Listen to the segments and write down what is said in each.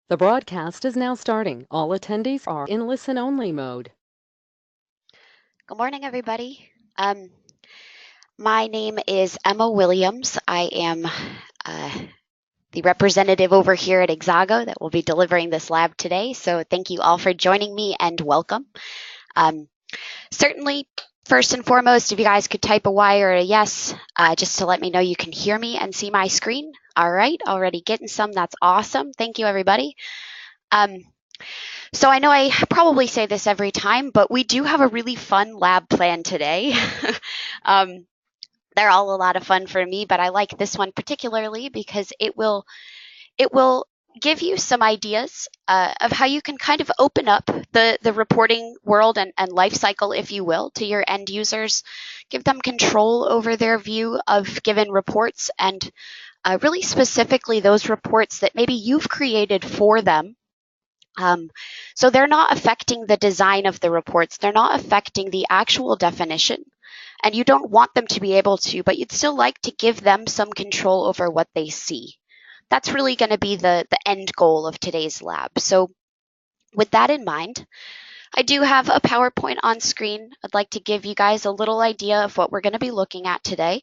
The broadcast is now starting. All attendees are in listen-only mode. Good morning, everybody. My name is Emma Williams. I am the representative over here at Exago that will be delivering this lab today. So thank you all for joining me and welcome. Certainly, first and foremost, if you guys could type a Y or a yes, just to let me know you can hear me and see my screen. All right, already getting some. That's awesome. Thank you, everybody. So I know I probably say this every time, but we do have a really fun lab plan today. They're all a lot of fun for me, but I like this one particularly because it will give you some ideas of how you can kind of open up the reporting world and life cycle, if you will, to your end users, give them control over their view of given reports, and really specifically those reports that maybe you've created for them. So they're not affecting the design of the reports. They're not affecting the actual definition. And you don't want them to be able to, but you'd still like to give them some control over what they see. That's really going to be the end goal of today's lab. So with that in mind, I do have a PowerPoint on screen. I'd like to give you guys a little idea of what we're going to be looking at today.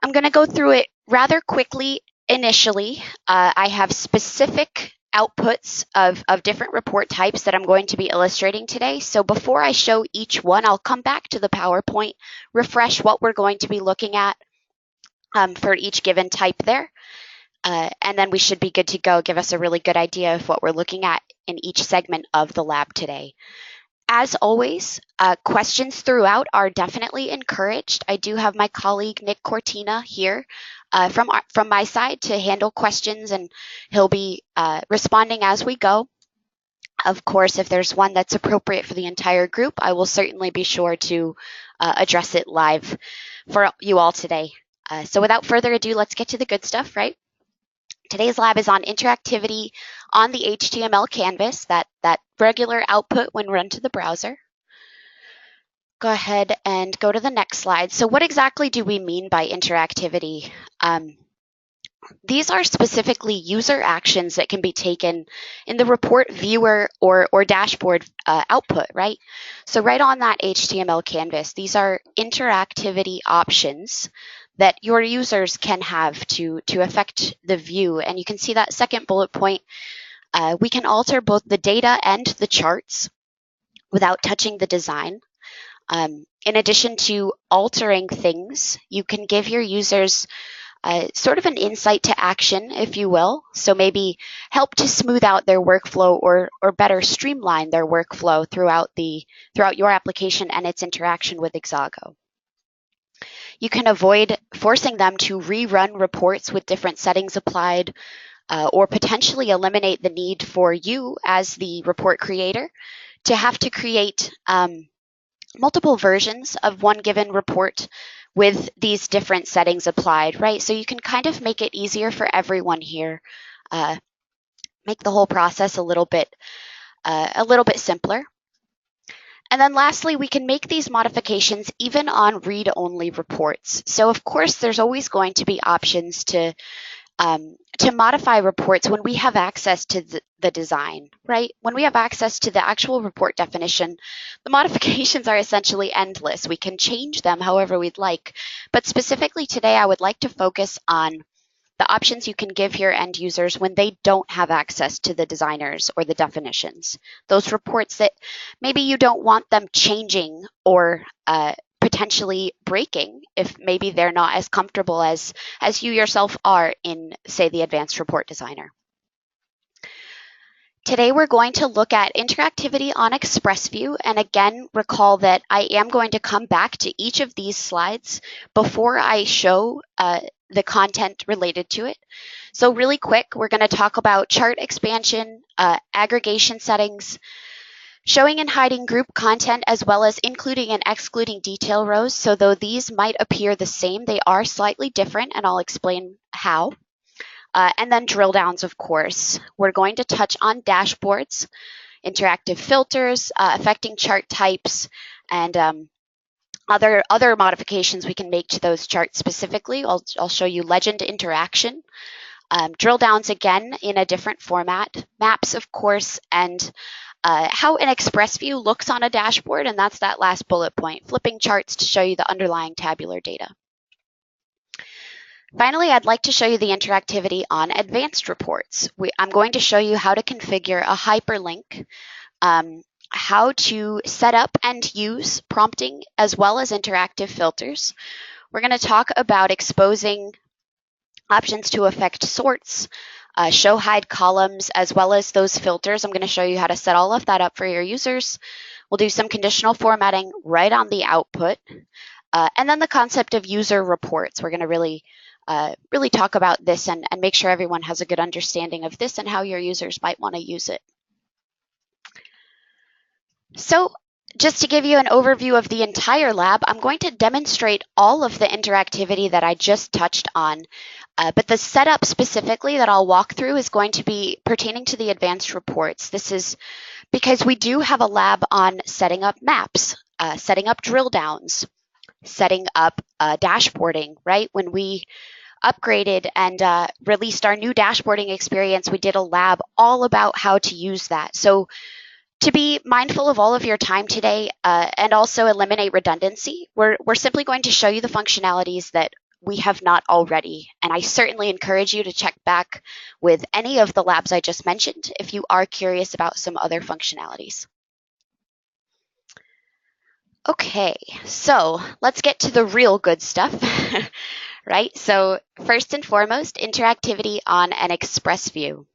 I'm going to go through it rather quickly initially. I have specific outputs of different report types that I'm going to be illustrating today. So before I show each one, I'll come back to the PowerPoint, refresh what we're going to be looking at for each given type there. And then we should be good to go, give us a really good idea of what we're looking at in each segment of the lab today. As always, questions throughout are definitely encouraged. I do have my colleague Nick Cortina here from my side to handle questions, and he'll be responding as we go. Of course, if there's one that's appropriate for the entire group, I will certainly be sure to address it live for you all today. So without further ado, let's get to the good stuff, right? Today's lab is on interactivity on the HTML canvas, that regular output when run to the browser. Go ahead and go to the next slide. So what exactly do we mean by interactivity? These are specifically user actions that can be taken in the report viewer or dashboard output, right? So right on that HTML canvas, these are interactivity options that your users can have to affect the view. And you can see that second bullet point. We can alter both the data and the charts without touching the design. In addition to altering things, you can give your users sort of an insight to action, if you will. So maybe help to smooth out their workflow or better streamline their workflow throughout your application and its interaction with Exago. You can avoid forcing them to rerun reports with different settings applied, or potentially eliminate the need for you as the report creator to have to create multiple versions of one given report with these different settings applied, right? So you can kind of make it easier for everyone here, make the whole process a little bit simpler. And then lastly, we can make these modifications even on read-only reports. So of course, there's always going to be options to modify reports when we have access to the design, right? When we have access to the actual report definition, the modifications are essentially endless. We can change them however we'd like. But specifically today, I would like to focus on the options you can give your end users when they don't have access to the designers or the definitions. Those reports that maybe you don't want them changing or potentially breaking if maybe they're not as comfortable as you yourself are in, say, the advanced report designer. Today we're going to look at interactivity on ExpressView, and again, recall that I am going to come back to each of these slides before I show the content related to it. So really quick, we're going to talk about chart expansion, aggregation settings, showing and hiding group content, as well as including and excluding detail rows. So though these might appear the same, they are slightly different, and I'll explain how. And then drill downs, of course. We're going to touch on dashboards, interactive filters, affecting chart types, and other modifications we can make to those charts specifically. I'll show you legend interaction. drill downs again in a different format, maps, of course, and how an express view looks on a dashboard, and that's that last bullet point, flipping charts to show you the underlying tabular data. Finally, I'd like to show you the interactivity on advanced reports. I'm going to show you how to configure a hyperlink, how to set up and use prompting as well as interactive filters. We're going to talk about exposing options to affect sorts, show hide columns, as well as those filters. I'm going to show you how to set all of that up for your users. We'll do some conditional formatting right on the output. And then the concept of user reports. We're going to really talk about this and make sure everyone has a good understanding of this and how your users might want to use it. So just to give you an overview of the entire lab, I'm going to demonstrate all of the interactivity that I just touched on. But the setup specifically that I'll walk through is going to be pertaining to the advanced reports. This is because we do have a lab on setting up maps, setting up drill downs, setting up dashboarding, right? When we upgraded and released our new dashboarding experience, we did a lab all about how to use that. So to be mindful of all of your time today and also eliminate redundancy, we're simply going to show you the functionalities that we have not already. And I certainly encourage you to check back with any of the labs I just mentioned if you are curious about some other functionalities. Okay, so let's get to the real good stuff, right? So first and foremost, interactivity on an express view.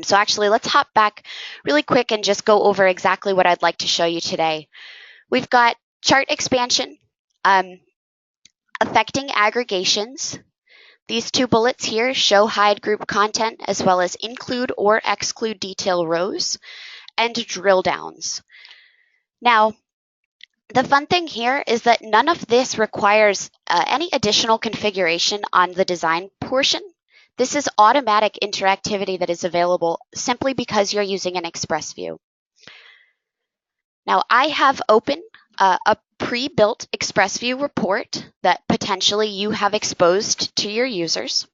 So actually, let's hop back really quick and just go over exactly what I'd like to show you today. We've got chart expansion, affecting aggregations. These two bullets here show hide group content as well as include or exclude detail rows and drill downs. Now, the fun thing here is that none of this requires any additional configuration on the design portion. This is automatic interactivity that is available simply because you're using an express view. Now, I have open a pre-built express view report that potentially you have exposed to your users.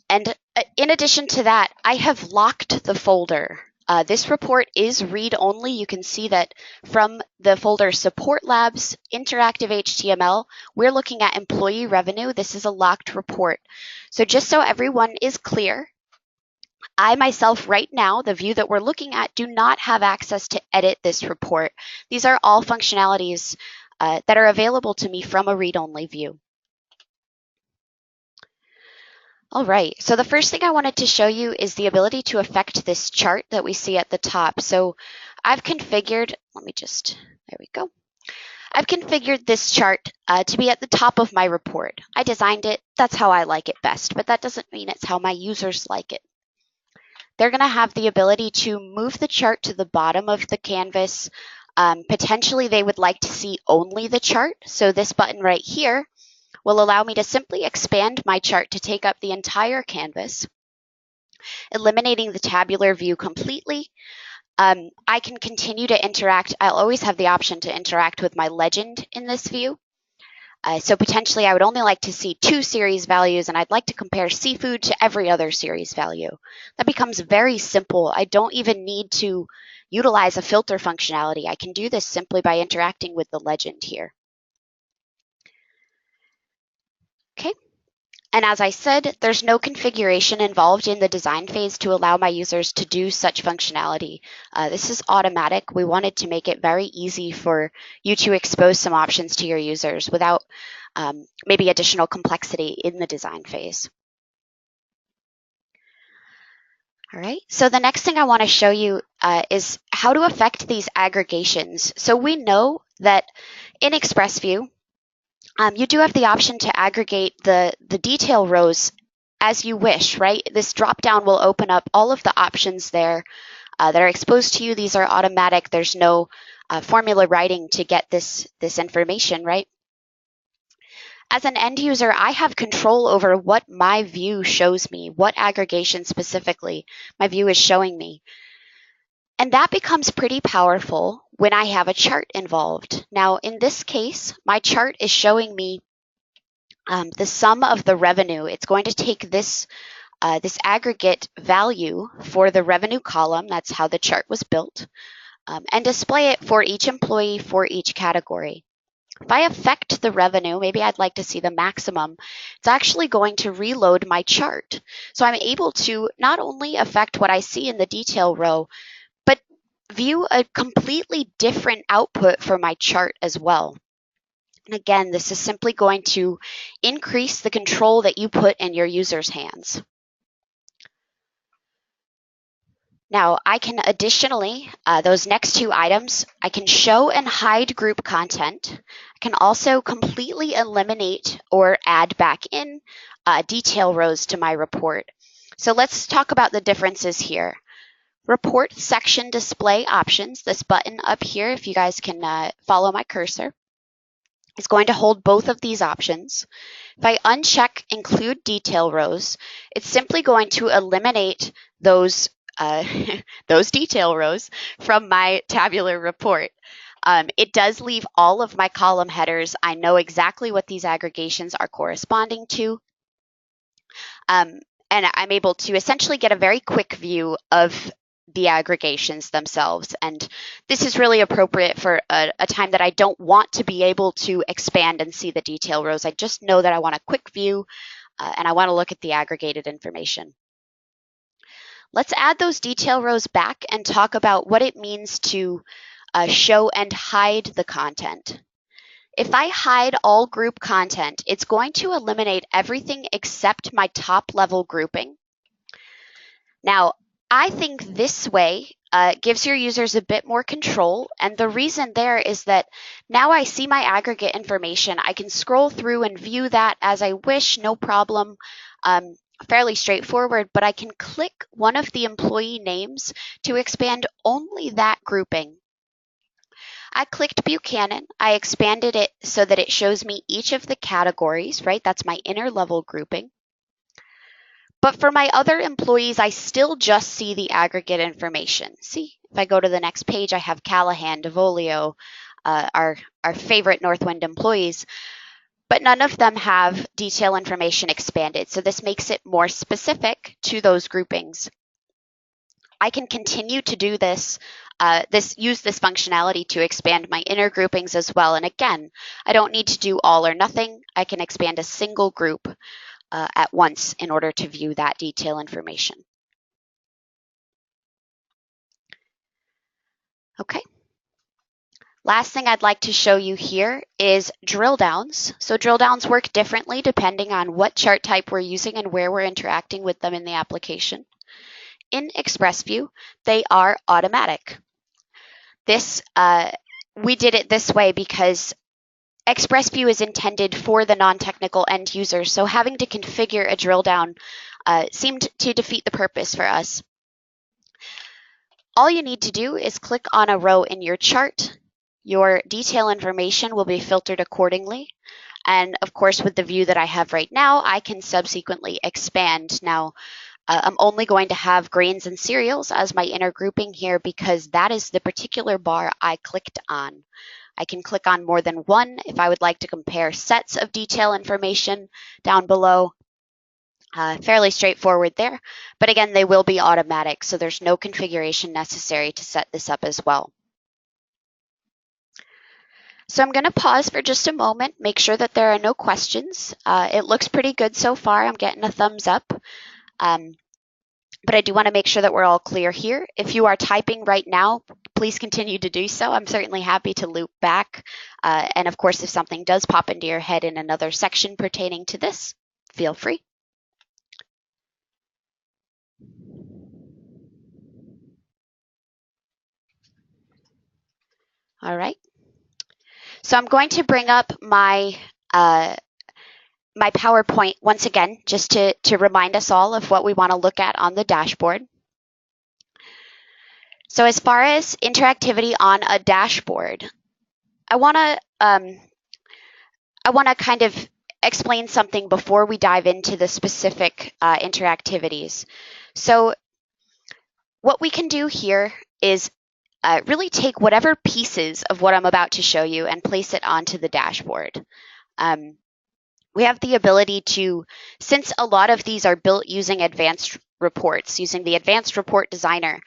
And in addition to that, I have locked the folder. This report is read-only. You can see that from the folder Support Labs, Interactive HTML, we're looking at employee revenue. This is a locked report. So just so everyone is clear, I myself right now, the view that we're looking at, do not have access to edit this report. These are all functionalities that are available to me from a read-only view. All right, so the first thing I wanted to show you is the ability to affect this chart that we see at the top. So I've configured, there we go. I've configured this chart to be at the top of my report. I designed it, that's how I like it best, but that doesn't mean it's how my users like it. They're gonna have the ability to move the chart to the bottom of the canvas. Potentially they would like to see only the chart. So this button right here will allow me to simply expand my chart to take up the entire canvas, eliminating the tabular view completely. I can continue to interact. I'll always have the option to interact with my legend in this view. So potentially I would only like to see 2 series values, and I'd like to compare seafood to every other series value. That becomes very simple. I don't even need to utilize a filter functionality. I can do this simply by interacting with the legend here. Okay. And as I said, there's no configuration involved in the design phase to allow my users to do such functionality. This is automatic. We wanted to make it very easy for you to expose some options to your users without maybe additional complexity in the design phase. All right, so the next thing I want to show you is how to affect these aggregations. So we know that in ExpressView, you do have the option to aggregate the detail rows as you wish, right? This drop-down will open up all of the options there that are exposed to you. These are automatic. There's no formula writing to get this information, right? As an end user, I have control over what my view shows me, what aggregation specifically my view is showing me. And that becomes pretty powerful when I have a chart involved. Now, in this case, my chart is showing me the sum of the revenue, it's going to take this this aggregate value for the revenue column, that's how the chart was built, and display it for each employee for each category. If I affect the revenue, maybe I'd like to see the maximum, it's actually going to reload my chart. So I'm able to not only affect what I see in the detail row, but view a completely different output for my chart as well. And again, this is simply going to increase the control that you put in your user's hands. Now, I can additionally, those next two items, I can show and hide group content. I can also completely eliminate or add back in detail rows to my report. So let's talk about the differences here. Report section display options, this button up here, if you guys can follow my cursor, is going to hold both of these options. If I uncheck include detail rows, it's simply going to eliminate those those detail rows from my tabular report. It does leave all of my column headers. I know exactly what these aggregations are corresponding to. And I'm able to essentially get a very quick view of the aggregations themselves. And this is really appropriate for a time that I don't want to be able to expand and see the detail rows. I just know that I want a quick view and I want to look at the aggregated information. Let's add those detail rows back and talk about what it means to show and hide the content. If I hide all group content, it's going to eliminate everything except my top level grouping. Now, I think this way gives your users a bit more control. And the reason there is that now I see my aggregate information. I can scroll through and view that as I wish, no problem. Fairly straightforward, but I can click one of the employee names to expand only that grouping. I clicked Buchanan. I expanded it so that it shows me each of the categories, right? That's my inner level grouping. But for my other employees, I still just see the aggregate information. See, if I go to the next page, I have Callahan, DeVolio, our favorite Northwind employees, but none of them have detail information expanded. So this makes it more specific to those groupings. I can continue to do this, use this functionality to expand my inner groupings as well. And again, I don't need to do all or nothing. I can expand a single group at once in order to view that detail information. Okay. Last thing I'd like to show you here is drill downs. So drill downs work differently depending on what chart type we're using and where we're interacting with them in the application. In ExpressView, they are automatic. We did it this way because ExpressView is intended for the non-technical end user, so having to configure a drill down seemed to defeat the purpose for us. All you need to do is click on a row in your chart. Your detail information will be filtered accordingly. And of course, with the view that I have right now, I can subsequently expand. Now, I'm only going to have grains and cereals as my inner grouping here because that is the particular bar I clicked on. I can click on more than one if I would like to compare sets of detail information down below. Fairly straightforward there, but again, they will be automatic, so there's no configuration necessary to set this up as well. So I'm going to pause for just a moment, make sure that there are no questions. It looks pretty good so far. I'm getting a thumbs up. But I do want to make sure that we're all clear here. If you are typing right now, please continue to do so. I'm certainly happy to loop back. And of course, if something does pop into your head in another section pertaining to this, feel free. All right. So I'm going to bring up my my PowerPoint once again, just to remind us all of what we want to look at on the dashboard. So as far as interactivity on a dashboard, I want to kind of explain something before we dive into the specific interactivities. So what we can do here is really take whatever pieces of what I'm about to show you and place it onto the dashboard. we have the ability to, since a lot of these are built using advanced reports, using the advanced report designer,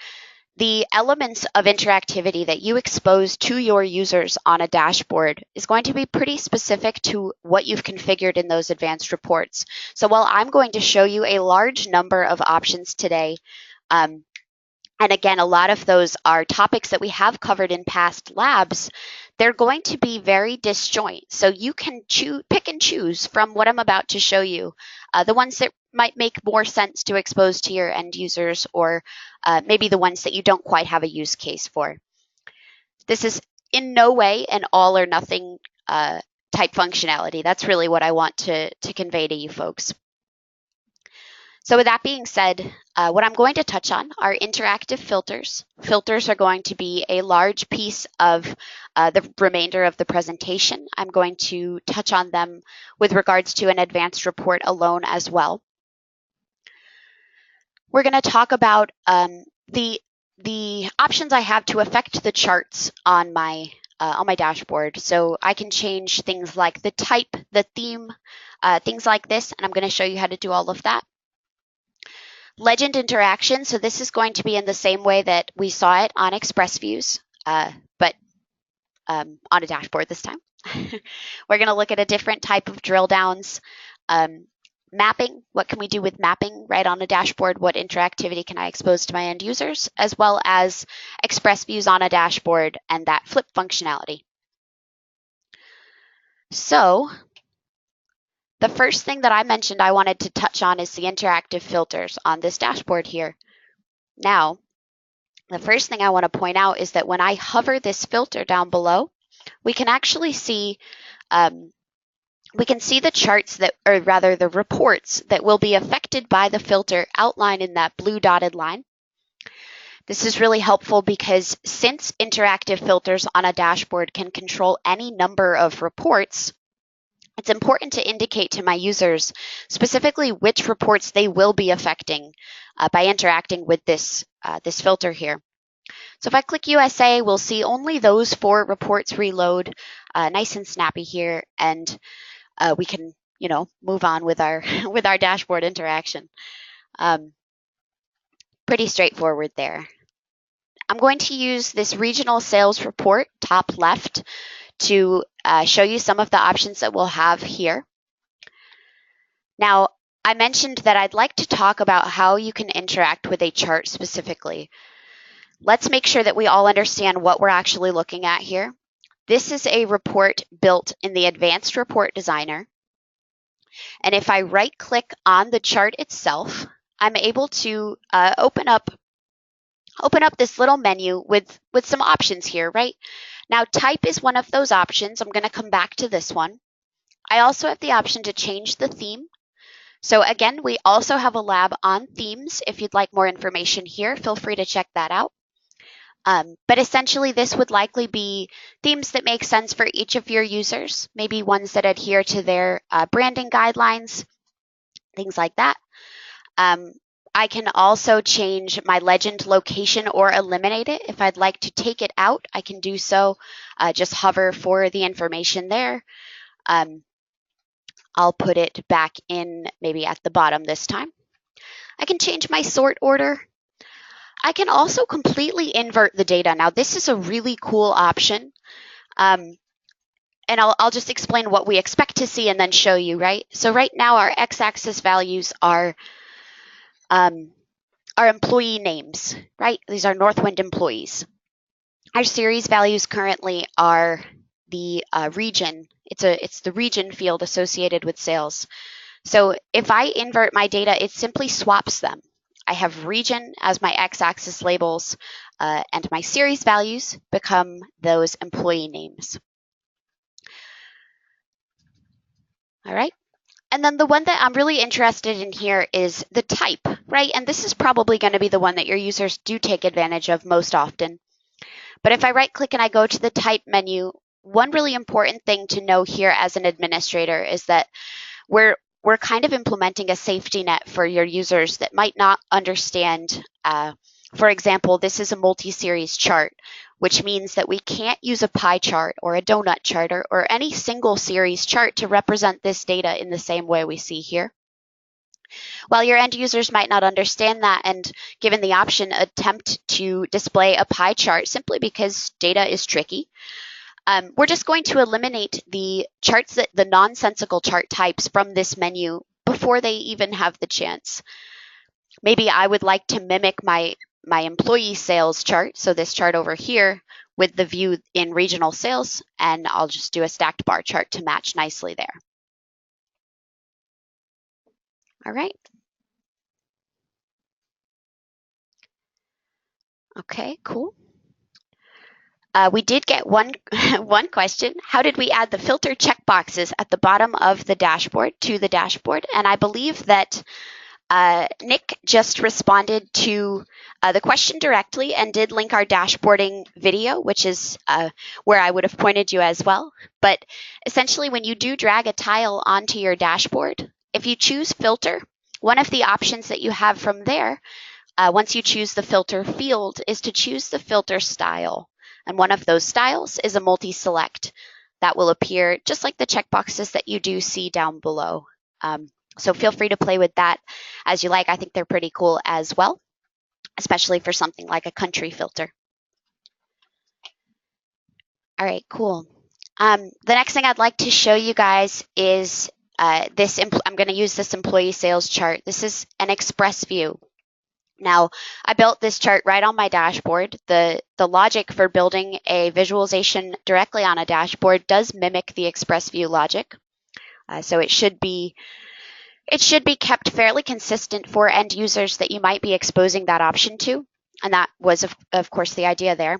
the elements of interactivity that you expose to your users on a dashboard is going to be pretty specific to what you've configured in those advanced reports. So while I'm going to show you a large number of options today, and again, a lot of those are topics that we have covered in past labs, they're going to be very disjoint. So you can pick and choose from what I'm about to show you, the ones that might make more sense to expose to your end users, or maybe the ones that you don't quite have a use case for. This is in no way an all or nothing type functionality. That's really what I want to convey to you folks. So with that being said, what I'm going to touch on are interactive filters. Filters are going to be a large piece of the remainder of the presentation. I'm going to touch on them with regards to an advanced report alone as well. We're going to talk about the options I have to affect the charts on my dashboard. So I can change things like the type, the theme, things like this, and I'm going to show you how to do all of that. Legend interaction, so this is going to be in the same way that we saw it on Express Views, but on a dashboard this time. We're going to look at a different type of drill downs. Mapping, what can we do with mapping right on a dashboard? What interactivity can I expose to my end users? As well as Express Views on a dashboard and that flip functionality. So the first thing that I mentioned I wanted to touch on is the interactive filters on this dashboard here. Now, the first thing I want to point out is that when I hover this filter down below, we can actually see the charts that, or rather the reports that will be affected by the filter outlined in that blue dotted line. This is really helpful because since interactive filters on a dashboard can control any number of reports, it's important to indicate to my users specifically which reports they will be affecting by interacting with this filter here. So if I click USA, we'll see only those 4 reports reload, nice and snappy here, and we can, move on with our with our dashboard interaction. Pretty straightforward there. I'm going to use this regional sales report, top left, to show you some of the options that we'll have here. Now, I mentioned that I'd like to talk about how you can interact with a chart specifically. Let's make sure that we all understand what we're actually looking at here. This is a report built in the Advanced Report Designer. And if I right-click on the chart itself, I'm able to open up this little menu with some options here, right? Now, type is one of those options. I'm going to come back to this one. I also have the option to change the theme. So again, we also have a lab on themes. If you'd like more information here, feel free to check that out. But essentially, this would likely be themes that make sense for each of your users, maybe ones that adhere to their branding guidelines, things like that. I can also change my legend location or eliminate it. If I'd like to take it out, I can do so. Just hover for the information there. I'll put it back in maybe at the bottom this time. I can change my sort order. I can also completely invert the data. Now, this is a really cool option. And I'll just explain what we expect to see and then show you, right? So right now, our x-axis values are employee names, right? These are Northwind employees. Our series values currently are the region. It's the region field associated with sales. So if I invert my data, it simply swaps them. I have region as my x-axis labels, and my series values become those employee names. All right. And then the one that I'm really interested in here is the type, right? And this is probably going to be the one that your users do take advantage of most often. But if I right-click and I go to the type menu, one really important thing to know here as an administrator is that we're kind of implementing a safety net for your users that might not understand For example, this is a multi-series chart, which means that we can't use a pie chart or a donut chart or any single series chart to represent this data in the same way we see here. While your end users might not understand that and, given the option, attempt to display a pie chart simply because data is tricky, we're just going to eliminate the nonsensical chart types from this menu before they even have the chance. Maybe I would like to mimic my employee sales chart, so this chart over here with the view in regional sales, and I'll just do a stacked bar chart to match nicely there. All right. Okay, cool. We did get one question. How did we add the filter checkboxes at the bottom of the dashboard to the dashboard? And I believe that Nick just responded to the question directly and did link our dashboarding video, which is where I would have pointed you as well. But essentially, when you do drag a tile onto your dashboard, if you choose filter, one of the options that you have from there, once you choose the filter field, is to choose the filter style. And one of those styles is a multi-select that will appear just like the checkboxes that you do see down below. So feel free to play with that as you like. I think they're pretty cool as well, especially for something like a country filter. All right, cool. The next thing I'd like to show you guys is I'm going to use this employee sales chart. This is an express view. Now, I built this chart right on my dashboard. The logic for building a visualization directly on a dashboard does mimic the express view logic. So it should be kept fairly consistent for end users that you might be exposing that option to. And that was, of course, the idea there.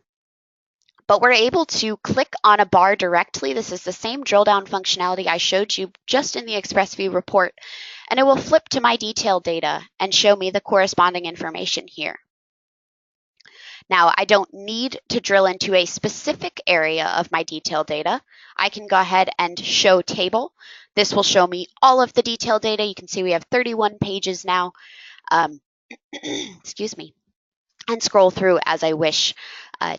But we're able to click on a bar directly. This is the same drill down functionality I showed you just in the Express View report. And it will flip to my detailed data and show me the corresponding information here. Now, I don't need to drill into a specific area of my detailed data. I can go ahead and show table. This will show me all of the detailed data. You can see we have 31 pages now. Excuse me. And scroll through as I wish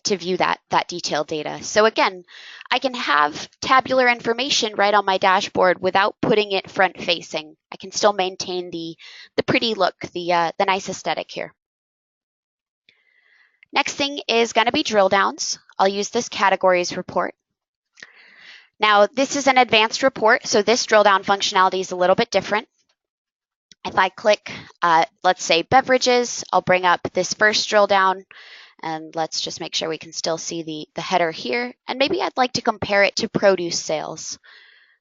to view that detailed data. So again, I can have tabular information right on my dashboard without putting it front facing. I can still maintain the pretty look, the nice aesthetic here. Next thing is going to be drill downs. I'll use this categories report. Now, this is an advanced report, so this drill down functionality is a little bit different. If I click, let's say beverages, I'll bring up this first drill down, and let's just make sure we can still see the header here. And maybe I'd like to compare it to produce sales.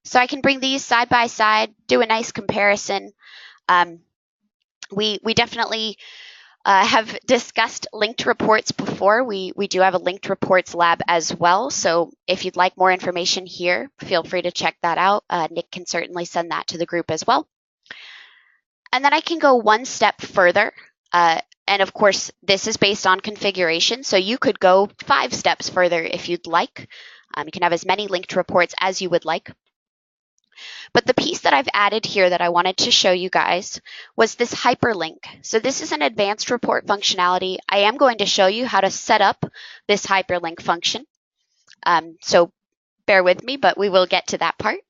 So I can bring these side by side, do a nice comparison. We definitely have discussed linked reports before. We do have a linked reports lab as well. So if you'd like more information here, feel free to check that out. Nick can certainly send that to the group as well. And then I can go one step further. And of course, this is based on configuration. So you could go 5 steps further if you'd like. You can have as many linked reports as you would like. But the piece that I've added here that I wanted to show you guys was this hyperlink. So this is an advanced report functionality. I am going to show you how to set up this hyperlink function. So bear with me, but we will get to that part.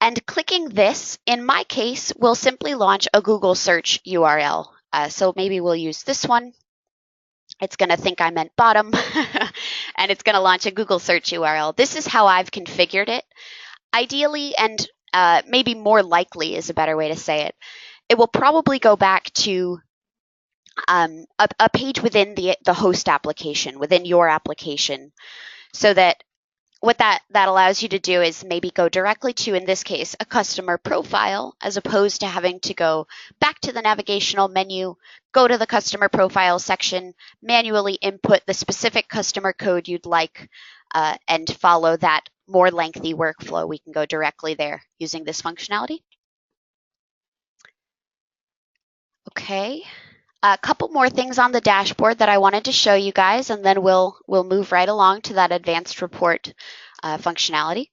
And clicking this, in my case, will simply launch a Google search URL. So maybe we'll use this one. It's going to think I meant bottom, and it's going to launch a Google search URL. This is how I've configured it. Ideally, and maybe more likely is a better way to say it, it will probably go back to a page within the host application, within your application, so that what that allows you to do is maybe go directly to, in this case, a customer profile, as opposed to having to go back to the navigational menu, go to the customer profile section, manually input the specific customer code you'd like, and follow that more lengthy workflow. We can go directly there using this functionality. Okay. A couple more things on the dashboard that I wanted to show you guys, and then we'll move right along to that advanced report functionality.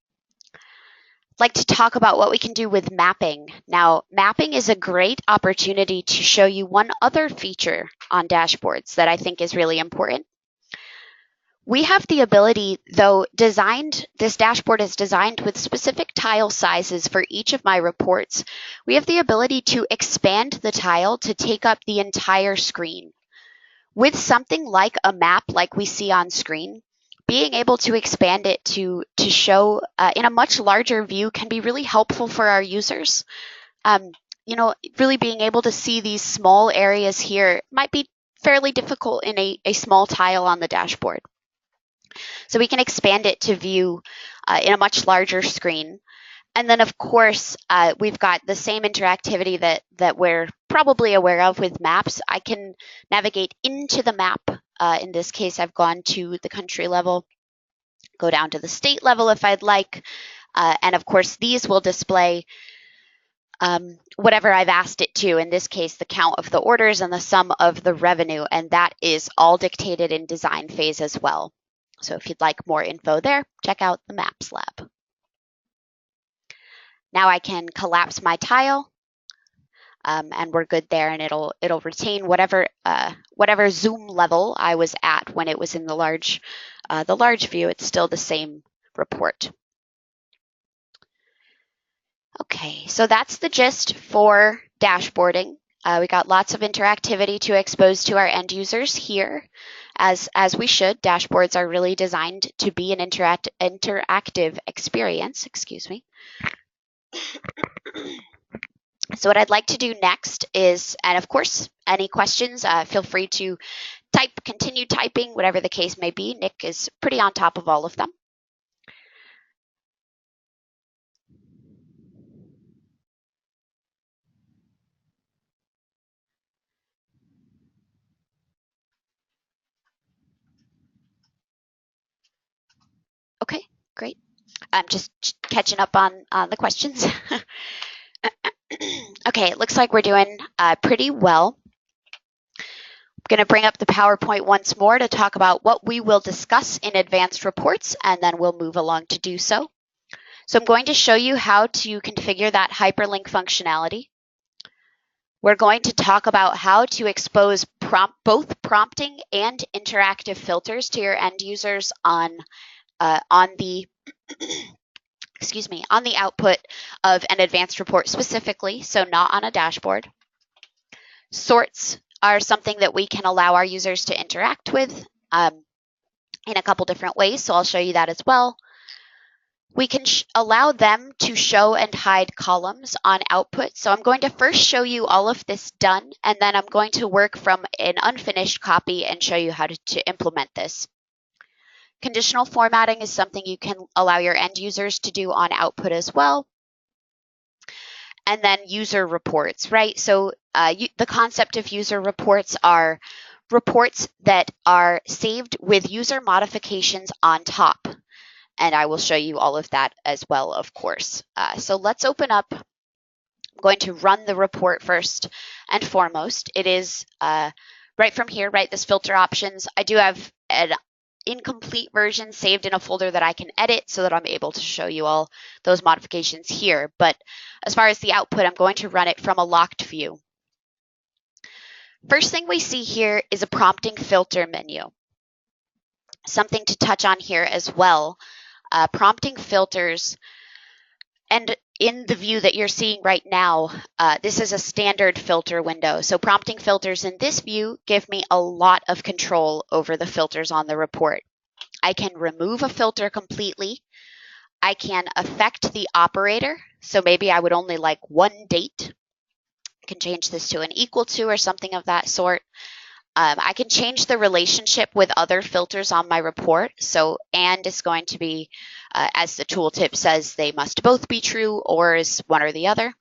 like to talk about what we can do with mapping. Now, mapping is a great opportunity to show you one other feature on dashboards that I think is really important. We have the ability, though this dashboard is designed with specific tile sizes for each of my reports. We have the ability to expand the tile to take up the entire screen. With something like a map like we see on screen, being able to expand it to show in a much larger view can be really helpful for our users. Really being able to see these small areas here might be fairly difficult in a small tile on the dashboard. So we can expand it to view in a much larger screen. And then, of course, we've got the same interactivity that we're probably aware of with maps. I can navigate into the map. In this case, I've gone to the country level, go down to the state level if I'd like. And of course, these will display whatever I've asked it to. In this case, the count of the orders and the sum of the revenue. And that is all dictated in design phase as well. So if you'd like more info there, check out the Maps Lab. Now I can collapse my tile, and we're good there, and it'll retain whatever zoom level I was at when it was in the large view. It's still the same report. Okay, so that's the gist for dashboarding. We got lots of interactivity to expose to our end users here, as we should. Dashboards are really designed to be an interactive experience. Excuse me. So what I'd like to do next is, and of course, any questions, feel free to continue typing, whatever the case may be. Nick is pretty on top of all of them. Okay, great. I'm just catching up on the questions. Okay, it looks like we're doing pretty well. I'm going to bring up the PowerPoint once more to talk about what we will discuss in advanced reports, and then we'll move along to do so. So I'm going to show you how to configure that hyperlink functionality. We're going to talk about how to expose both prompting and interactive filters to your end users on the on the output of an advanced report specifically, so not on a dashboard. Sorts are something that we can allow our users to interact with in a couple different ways, so I'll show you that as well. We can allow them to show and hide columns on output. So I'm going to first show you all of this done, and then I'm going to work from an unfinished copy and show you how to implement this. Conditional formatting is something you can allow your end users to do on output as well. And then user reports, right? So the concept of user reports are reports that are saved with user modifications on top. And I will show you all of that as well, of course. So let's open up. I'm going to run the report first and foremost. It is right from here, right? This filter options. I do have an incomplete version saved in a folder that I can edit so that I'm able to show you all those modifications here. But as far as the output, I'm going to run it from a locked view. First thing we see here is a prompting filter menu. Something to touch on here as well. Prompting filters, and in the view that you're seeing right now, this is a standard filter window. So prompting filters in this view give me a lot of control over the filters on the report. I can remove a filter completely. I can affect the operator. So maybe I would only like one date. I can change this to an equal to or something of that sort. I can change the relationship with other filters on my report. So and is going to be, as the tooltip says, they must both be true, or is one or the other.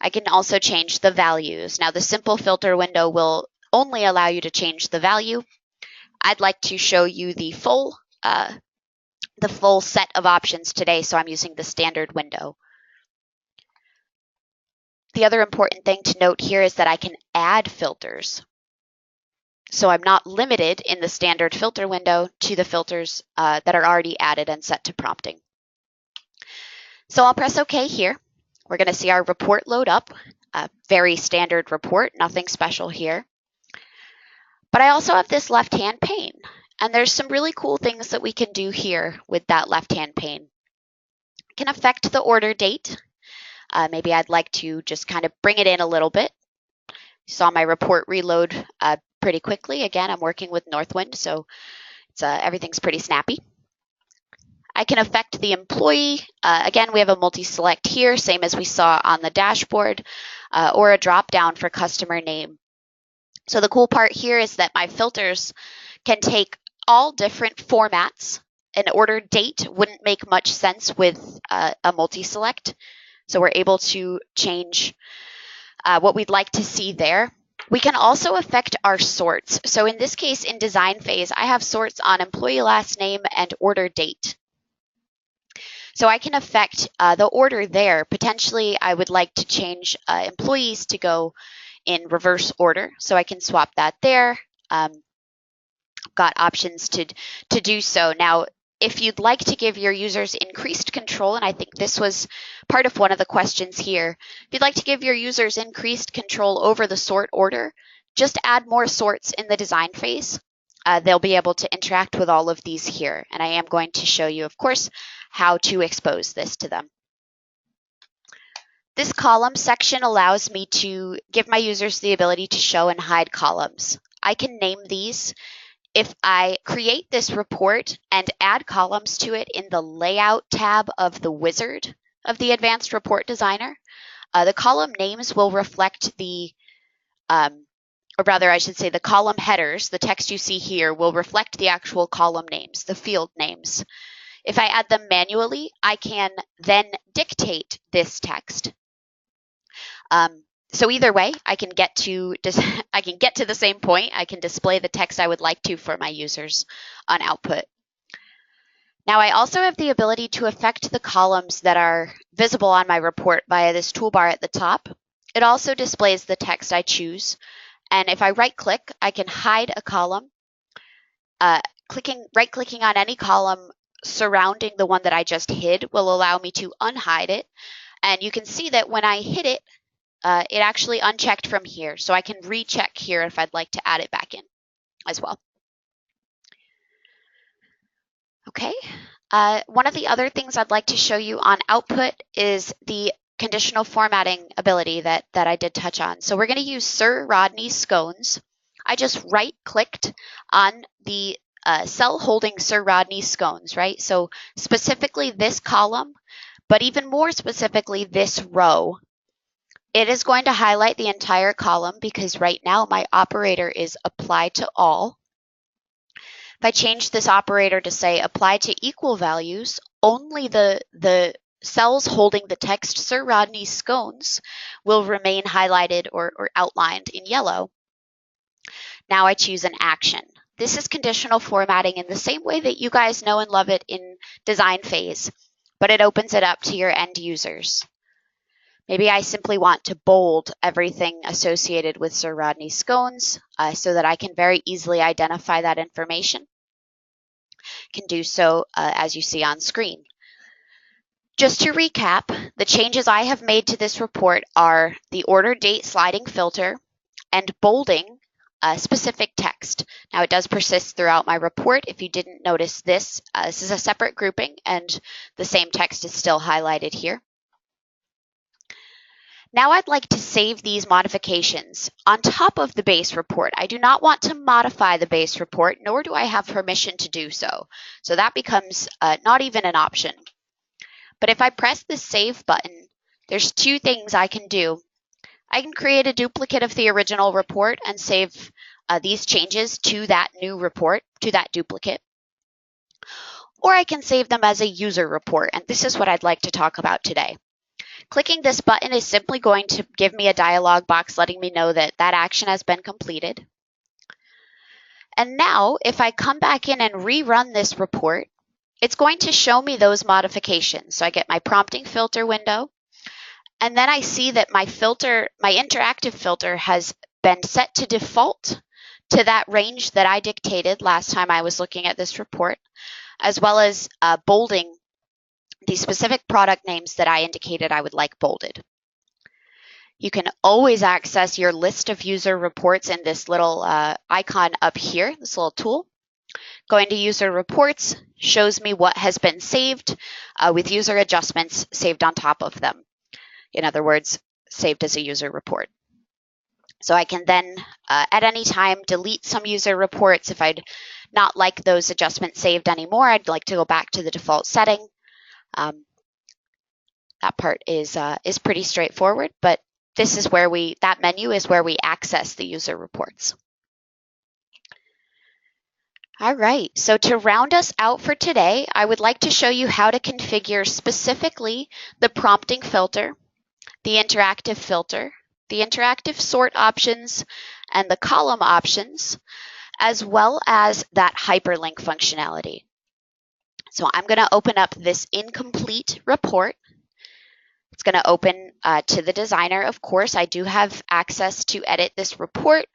I can also change the values. Now the simple filter window will only allow you to change the value. I'd like to show you the full set of options today, so I'm using the standard window. The other important thing to note here is that I can add filters. So I'm not limited in the standard filter window to the filters that are already added and set to prompting. So I'll press OK here. We're going to see our report load up. A very standard report, nothing special here. But I also have this left-hand pane, and there's some really cool things that we can do here with that left-hand pane. It can affect the order date. Maybe I'd like to just kind of bring it in a little bit. You saw my report reload pretty quickly. Again, I'm working with Northwind, so everything's pretty snappy. I can affect the employee. Again, we have a multi-select here, same as we saw on the dashboard, or a drop-down for customer name. So the cool part here is that my filters can take all different formats. An order date wouldn't make much sense with a multi-select. So we're able to change what we'd like to see there. We can also affect our sorts. So in this case, in design phase, I have sorts on employee last name and order date. So I can affect the order there. Potentially, I would like to change employees to go in reverse order. So I can swap that there. Got options to do so. Now, if you'd like to give your users increased control, and I think this was part of one of the questions here, if you'd like to give your users increased control over the sort order, just add more sorts in the design phase. They'll be able to interact with all of these here. And I am going to show you, of course, how to expose this to them. This column section allows me to give my users the ability to show and hide columns. I can name these. If I create this report and add columns to it in the Layout tab of the wizard of the Advanced Report Designer, the column names will reflect the, or rather I should say the column headers, the text you see here, will reflect the actual column names, the field names. If I add them manually, I can then dictate this text. So either way, I can get to the same point. I can display the text I would like to for my users on output. Now I also have the ability to affect the columns that are visible on my report via this toolbar at the top. It also displays the text I choose. And if I right-click, I can hide a column. Right-clicking on any column surrounding the one that I just hid will allow me to unhide it. And you can see that when I hit it, it actually unchecked from here. So I can recheck here if I'd like to add it back in as well. Okay. One of the other things I'd like to show you on output is the conditional formatting ability that I did touch on. So we're going to use Sir Rodney Scones. I just right-clicked on the cell holding Sir Rodney Scones, right? So specifically this column, but even more specifically this row. It is going to highlight the entire column because right now my operator is apply to all. If I change this operator to say apply to equal values, only the cells holding the text Sir Rodney Scones will remain highlighted or outlined in yellow. Now I choose an action. This is conditional formatting in the same way that you guys know and love it in design phase, but it opens it up to your end users. Maybe I simply want to bold everything associated with Sir Rodney Scones so that I can very easily identify that information. Can do so as you see on screen. Just to recap, the changes I have made to this report are the order date sliding filter and bolding specific text. Now it does persist throughout my report. If you didn't notice this, this is a separate grouping and the same text is still highlighted here. Now I'd like to save these modifications on top of the base report. I do not want to modify the base report, nor do I have permission to do so. So that becomes not even an option. But if I press the Save button, there's two things I can do. I can create a duplicate of the original report and save these changes to that new report, to that duplicate. Or I can save them as a user report, and this is what I'd like to talk about today. Clicking this button is simply going to give me a dialog box letting me know that that action has been completed. And now, if I come back in and rerun this report, it's going to show me those modifications. So I get my prompting filter window, and then I see that my filter, my interactive filter has been set to default to that range that I dictated last time I was looking at this report, as well as bolding the specific product names that I indicated I would like bolded. You can always access your list of user reports in this little icon up here, this little tool. Going to user reports shows me what has been saved with user adjustments saved on top of them. In other words, saved as a user report. So I can then at any time delete some user reports. If I'd not like those adjustments saved anymore, I'd like to go back to the default setting. That part is pretty straightforward, but this is where that menu is where we access the user reports. All right, so to round us out for today, I would like to show you how to configure specifically the prompting filter, the interactive filter, the interactive sort options, and the column options, as well as that hyperlink functionality. So I'm going to open up this incomplete report. It's going to open to the designer. Of course, I do have access to edit this report,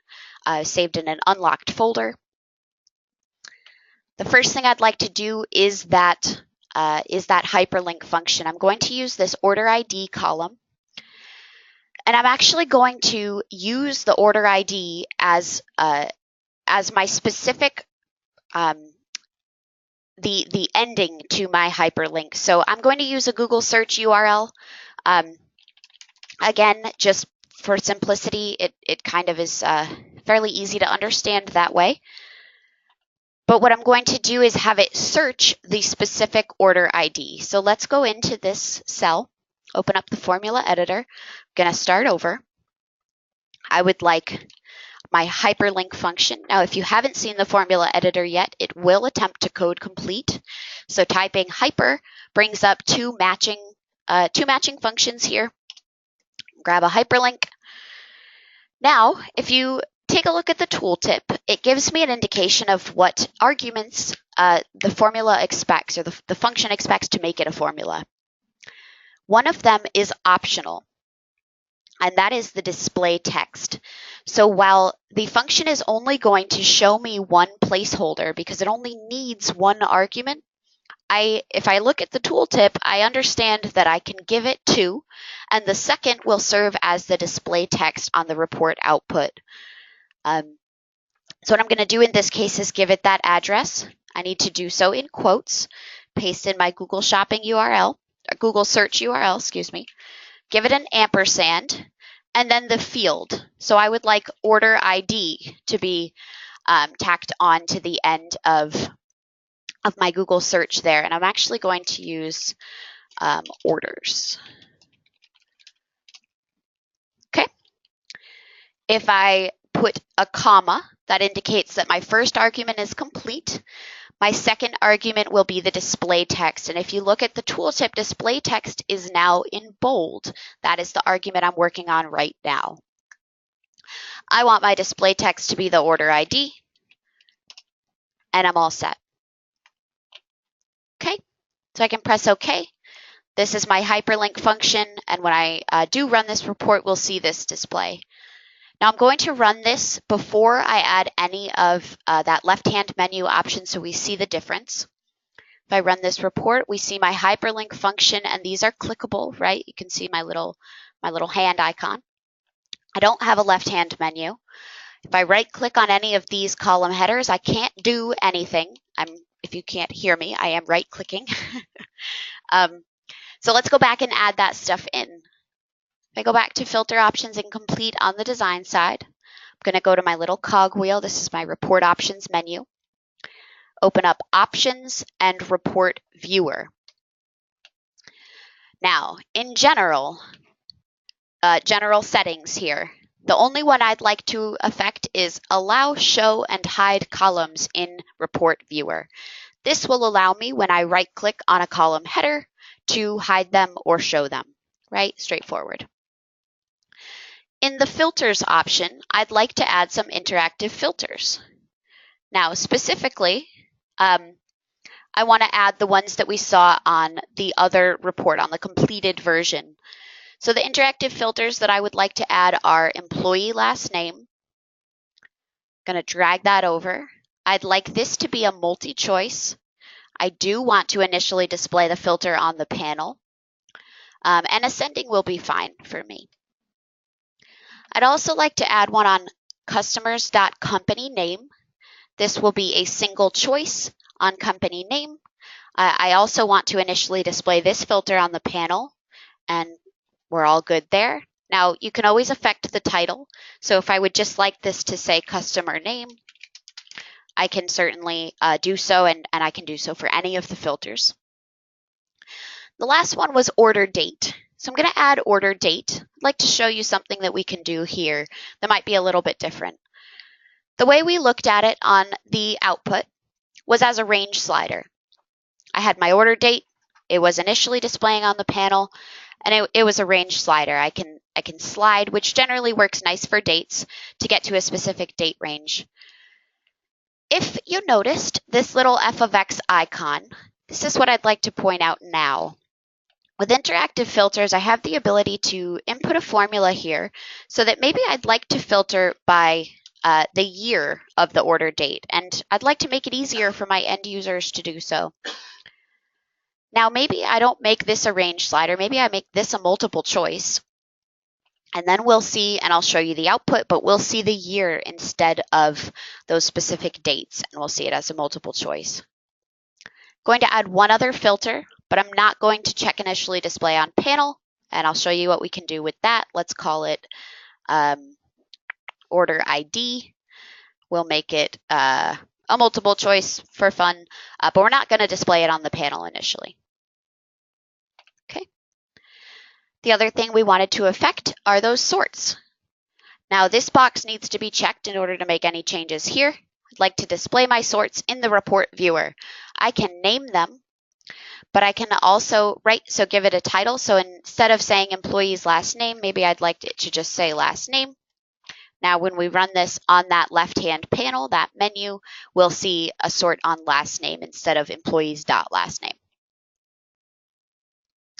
saved in an unlocked folder. The first thing I'd like to do is that hyperlink function. I'm going to use this order ID column. And I'm actually going to use the order ID as my specific, the ending to my hyperlink. So I'm going to use a Google search URL. Again, just for simplicity, it kind of is fairly easy to understand that way. But what I'm going to do is have it search the specific order ID. So let's go into this cell, open up the formula editor. I'm going to start over. I would like my hyperlink function. Now, if you haven't seen the formula editor yet, it will attempt to code complete. So typing hyper brings up two matching functions here. Grab a hyperlink. Now, if you take a look at the tooltip, it gives me an indication of what arguments the formula expects, or the function expects to make it a formula. One of them is optional, and that is the display text. So while the function is only going to show me one placeholder because it only needs one argument, if I look at the tooltip, I understand that I can give it two, and the second will serve as the display text on the report output. So what I'm going to do in this case is give it that address. I need to do so in quotes, paste in my Google Shopping URL, Google search URL, excuse me, give it an ampersand, and then the field. So I would like order ID to be tacked on to the end of my Google search there. And I'm actually going to use orders. Okay. If I put a comma, that indicates that my first argument is complete. My second argument will be the display text. And if you look at the tooltip, display text is now in bold. That is the argument I'm working on right now. I want my display text to be the order ID, and I'm all set. Okay, so I can press OK. This is my hyperlink function, and when I do run this report, we'll see this display. Now I'm going to run this before I add any of that left-hand menu option so we see the difference. If I run this report, we see my hyperlink function, and these are clickable, right? You can see my little hand icon. I don't have a left-hand menu. If I right-click on any of these column headers, I can't do anything. If you can't hear me, I am right-clicking. So let's go back and add that stuff in. If I go back to filter options and complete on the design side, I'm going to go to my little cogwheel. This is my report options menu. Open up options and report viewer. Now, in general settings here, the only one I'd like to affect is allow show and hide columns in report viewer. This will allow me when I right click on a column header to hide them or show them, right? Straightforward. In the filters option, I'd like to add some interactive filters. Now, specifically, I want to add the ones that we saw on the other report, on the completed version. So the interactive filters that I would like to add are employee last name. I'm going to drag that over. I'd like this to be a multi-choice. I do want to initially display the filter on the panel, and ascending will be fine for me. I'd also like to add one on customers.company name. This will be a single choice on company name. I also want to initially display this filter on the panel, and we're all good there. Now, you can always affect the title. So if I would just like this to say customer name, I can certainly do so, and I can do so for any of the filters. The last one was order date. So I'm going to add order date. I'd like to show you something that we can do here that might be a little bit different. The way we looked at it on the output was as a range slider. I had my order date. It was initially displaying on the panel, and it was a range slider. I can slide, which generally works nice for dates, to get to a specific date range. If you noticed this little f of x icon, this is what I'd like to point out now. With interactive filters, I have the ability to input a formula here so that maybe I'd like to filter by the year of the order date, and I'd like to make it easier for my end users to do so. Now, maybe I don't make this a range slider. Maybe I make this a multiple choice. And then we'll see, and I'll show you the output, but we'll see the year instead of those specific dates, and we'll see it as a multiple choice. Going to add one other filter, but I'm not going to check initially display on panel, and I'll show you what we can do with that. Let's call it order ID. We'll make it a multiple choice for fun, but we're not going to display it on the panel initially. Okay. The other thing we wanted to affect are those sorts. Now this box needs to be checked in order to make any changes here. I'd like to display my sorts in the report viewer. I can name them, but I can also give it a title. So instead of saying employee's last name, maybe I'd like it to just say last name. Now when we run this on that left-hand panel, that menu, we'll see a sort on last name instead of employees.last name.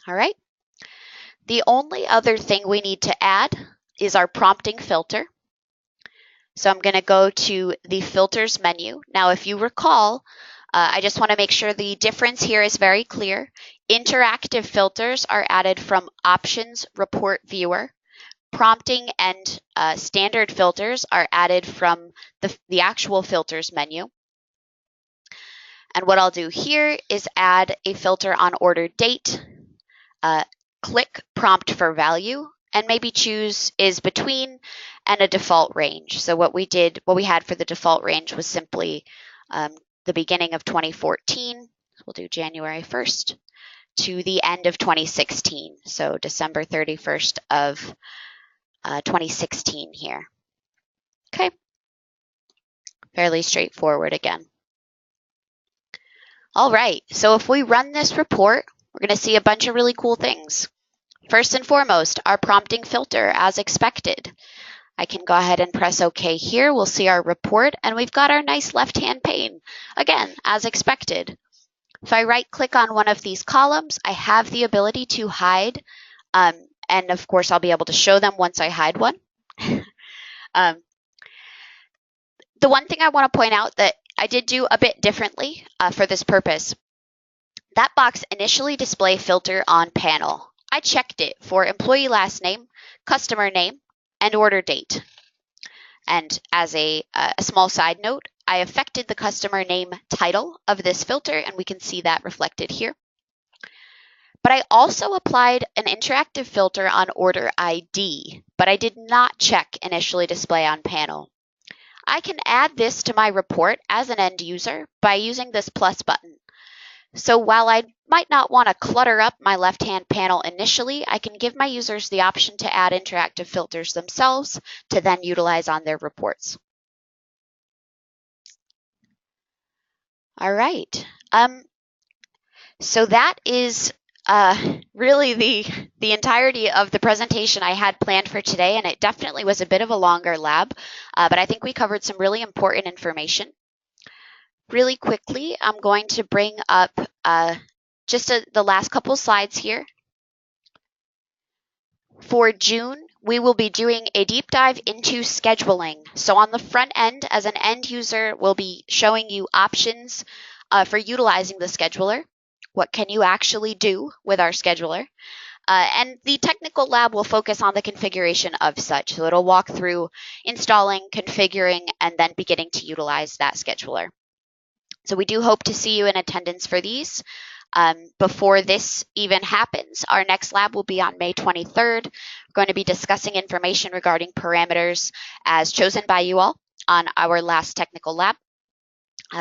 All right. The only other thing we need to add is our prompting filter. So I'm going to go to the filters menu. Now, if you recall, I just want to make sure the difference here is very clear. Interactive filters are added from Options Report Viewer. Prompting and standard filters are added from the actual filters menu. And what I'll do here is add a filter on order date, click prompt for value, and maybe choose is between and a default range. So what we had for the default range was simply the beginning of 2014. We'll do January 1st to the end of 2016. So December 31st of 2016 here. Okay. Fairly straightforward again. All right, so if we run this report, we're going to see a bunch of really cool things. First and foremost, our prompting filter as expected. I can go ahead and press OK here. We'll see our report, and we've got our nice left-hand pane. Again, as expected. If I right-click on one of these columns, I have the ability to hide, and of course, I'll be able to show them once I hide one. The one thing I want to point out that I did do a bit differently for this purpose. That box initially display filter on panel. I checked it for employee last name, customer name, and order date. And as a small side note, I affected the customer name title of this filter, and we can see that reflected here. But I also applied an interactive filter on order ID, but I did not check initially display on panel. I can add this to my report as an end user by using this plus button. So while I might not want to clutter up my left-hand panel initially, I can give my users the option to add interactive filters themselves to then utilize on their reports. All right. So that is really the entirety of the presentation I had planned for today, and it definitely was a bit of a longer lab, but I think we covered some really important information. Really quickly, I'm going to bring up just the last couple slides here. For June, we will be doing a deep dive into scheduling. So on the front end, as an end user, we'll be showing you options for utilizing the scheduler. What can you actually do with our scheduler? And the technical lab will focus on the configuration of such. So it'll walk through installing, configuring, and then beginning to utilize that scheduler. So we do hope to see you in attendance for these. Before this even happens, our next lab will be on May 23rd. We're going to be discussing information regarding parameters as chosen by you all on our last technical lab.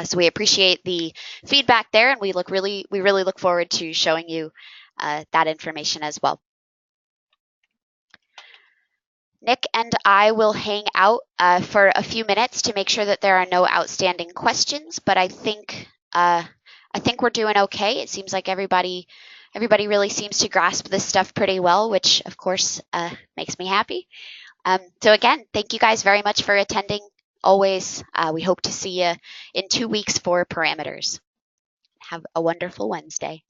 So we appreciate the feedback there, and we really look forward to showing you that information as well. Nick and I will hang out for a few minutes to make sure that there are no outstanding questions, but I think we're doing okay. It seems like everybody really seems to grasp this stuff pretty well, which of course makes me happy. So again, thank you guys very much for attending. Always, we hope to see you in 2 weeks for parameters. Have a wonderful Wednesday.